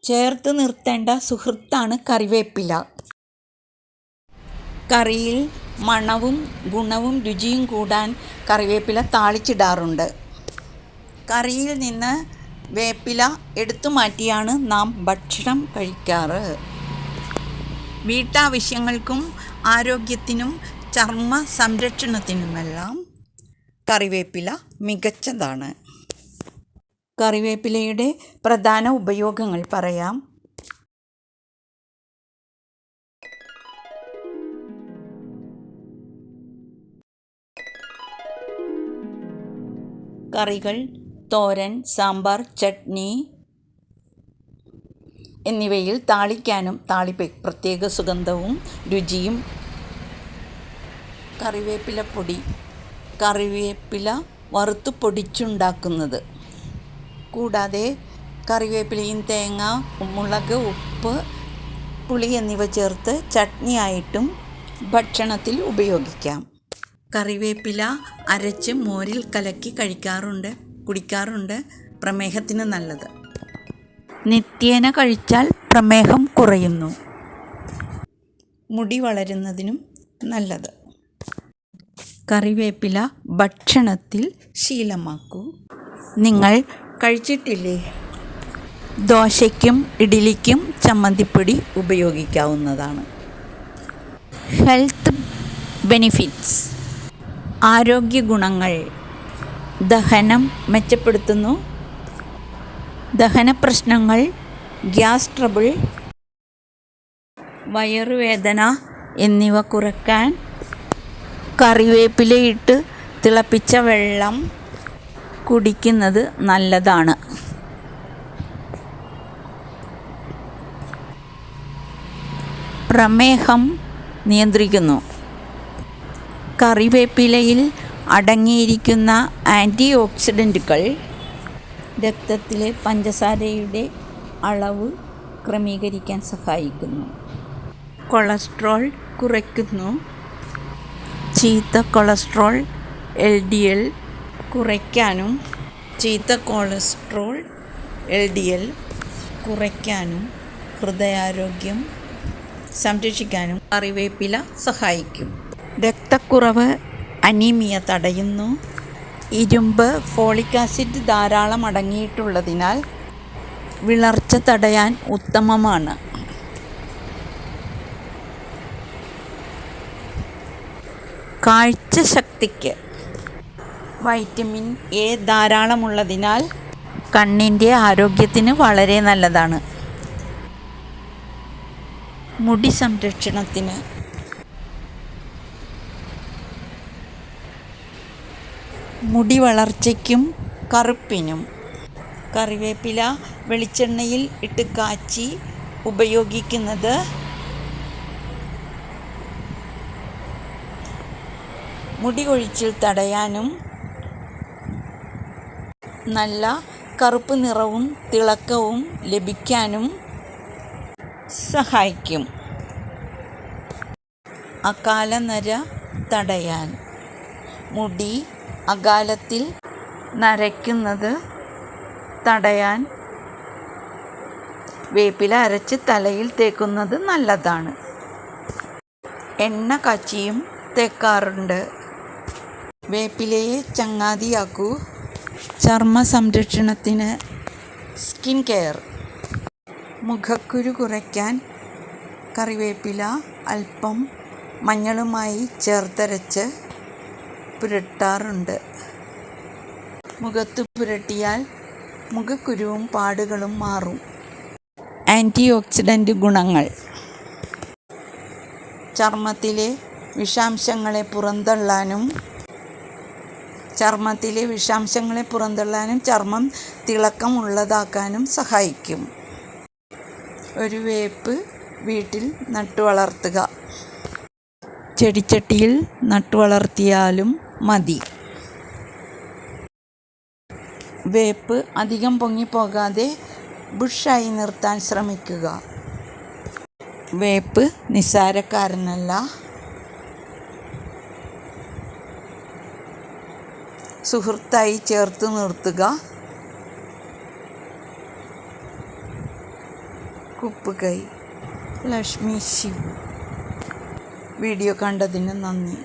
ചേർത്ത് നിർത്തേണ്ട സുഹൃത്താണ് കറിവേപ്പില. കറിയിൽ മണവും ഗുണവും രുചിയും കൂടാൻ കറിവേപ്പില താളിച്ചിടാറുണ്ട്. കറിയിൽ നിന്ന് വേപ്പില എടുത്തു മാറ്റിയാണ് നാം ഭക്ഷണം കഴിക്കാറ്. വീട്ടാവശ്യങ്ങൾക്കും ആരോഗ്യത്തിനും ചർമ്മ സംരക്ഷണത്തിനുമെല്ലാം കറിവേപ്പില മികച്ചതാണ്. കറിവേപ്പിലയുടെ പ്രധാന ഉപയോഗങ്ങൾ പറയാം. കറികൾ, തോരൻ, സാമ്പാർ, ചട്നി എന്നിവയിൽ താളിക്കാനും പ്രത്യേക സുഗന്ധവും രുചിയും. കറിവേപ്പിലപ്പൊടി, കറിവേപ്പില വറുത്ത് പൊടിച്ചുണ്ടാക്കുന്നത്. കൂടാതെ കറിവേപ്പിലയും തേങ്ങ, മുളക്, ഉപ്പ്, പുളി എന്നിവ ചേർത്ത് ചട്നിയായിട്ടും ഭക്ഷണത്തിൽ ഉപയോഗിക്കാം. കറിവേപ്പില അരച്ച് മോരിൽ കലക്കി കുടിക്കാറുണ്ട്. പ്രമേഹത്തിന് നല്ലത്. നിത്യേന കഴിച്ചാൽ പ്രമേഹം കുറയുന്നു. മുടി വളരുന്നതിനും നല്ലത്. കറിവേപ്പില ഭക്ഷണത്തിൽ ശീലമാക്കൂ. നിങ്ങൾ കഴിച്ചിട്ടില്ലേ? ദോശയ്ക്കും ഇഡ്ഡലിക്കും ചമ്മന്തിപ്പൊടി ഉപയോഗിക്കാവുന്നതാണ്. Health benefits. ആരോഗ്യ ഗുണങ്ങൾ. ദഹനം മെച്ചപ്പെടുത്തുന്നു. ദഹന പ്രശ്നങ്ങൾ, ഗ്യാസ് ട്രബിൾ, വയറുവേദന എന്നിവ കുറയ്ക്കാൻ കറിവേപ്പിലയിട്ട് തിളപ്പിച്ച വെള്ളം കുടിക്കുന്നത് നല്ലതാണ്. പ്രമേഹം നിയന്ത്രിക്കുന്നു. കറിവേപ്പിലയിൽ അടങ്ങിയിരിക്കുന്ന ആൻറ്റി ഓക്സിഡൻറ്റുകൾ രക്തത്തിലെ പഞ്ചസാരയുടെ അളവ് ക്രമീകരിക്കാൻ സഹായിക്കുന്നു. കൊളസ്ട്രോൾ കുറയ്ക്കുന്നു. ചീത്ത കൊളസ്ട്രോൾ LDL കുറയ്ക്കാനും ഹൃദയാരോഗ്യം സംരക്ഷിക്കാനും കറിവേപ്പില സഹായിക്കും. രക്തക്കുറവ്, അനീമിയ തടയുന്നു. ഇരുമ്പ്, ഫോളിക് ആസിഡ് ധാരാളം അടങ്ങിയിട്ടുള്ളതിനാൽ വിളർച്ച തടയാൻ ഉത്തമമാണ്. കാഴ്ചശക്തിക്ക് വൈറ്റമിൻ A ധാരാളമുള്ളതിനാൽ കണ്ണിൻ്റെ ആരോഗ്യത്തിന് വളരെ നല്ലതാണ്. മുടി സംരക്ഷണത്തിന്. മുടി വളർച്ചയ്ക്കും കറുപ്പിനും കറിവേപ്പില വെളിച്ചെണ്ണയിൽ ഇട്ട് കാച്ചി ഉപയോഗിക്കുന്നത് മുടി കൊഴിച്ചിൽ തടയാനും നല്ല കറുപ്പ് നിറവും തിളക്കവും ലഭിക്കാനും സഹായിക്കും. അകാലനര തടയാൻ. മുടി അകാലത്തിൽ നരയ്ക്കുന്നത് തടയാൻ വേപ്പില അരച്ച് തലയിൽ തേക്കുന്നത് നല്ലതാണ്. എണ്ണ കാച്ചിയും തേക്കാറുണ്ട്. വേപ്പിലയെ ചങ്ങാതിയാക്കൂ. ചർമ്മ സംരക്ഷണത്തിന്. Skin care. മുഖക്കുരു കുറയ്ക്കാൻ കറിവേപ്പില അല്പം മഞ്ഞളുമായി ചേർത്തരച്ച് പുരട്ടാറുണ്ട്. മുഖത്ത് പുരട്ടിയാൽ മുഖക്കുരുവും പാടുകളും മാറും. ആൻറ്റി ഓക്സിഡൻ്റ് ഗുണങ്ങൾ. ചർമ്മത്തിലെ വിഷാംശങ്ങളെ പുറന്തള്ളാനും ചർമ്മം തിളക്കമുള്ളതാക്കാനും സഹായിക്കും. ഒരു വേപ്പ് വീട്ടിൽ നട്ടുവളർത്തുക. ചെടിച്ചട്ടിയിൽ നട്ടുവളർത്തിയാലും മതി. വേപ്പ് അധികം പൊങ്ങിപ്പോകാതെ ബുഷായി നിർത്താൻ ശ്രമിക്കുക. വേപ്പ് നിസ്സാരക്കാരനല്ല. സുഹൃത്തായി ചേർത്ത് നിർത്തുക. കുപ്പുകൈ. ലക്ഷ്മി ശിവു. വീഡിയോ കണ്ടതിന് നന്ദി.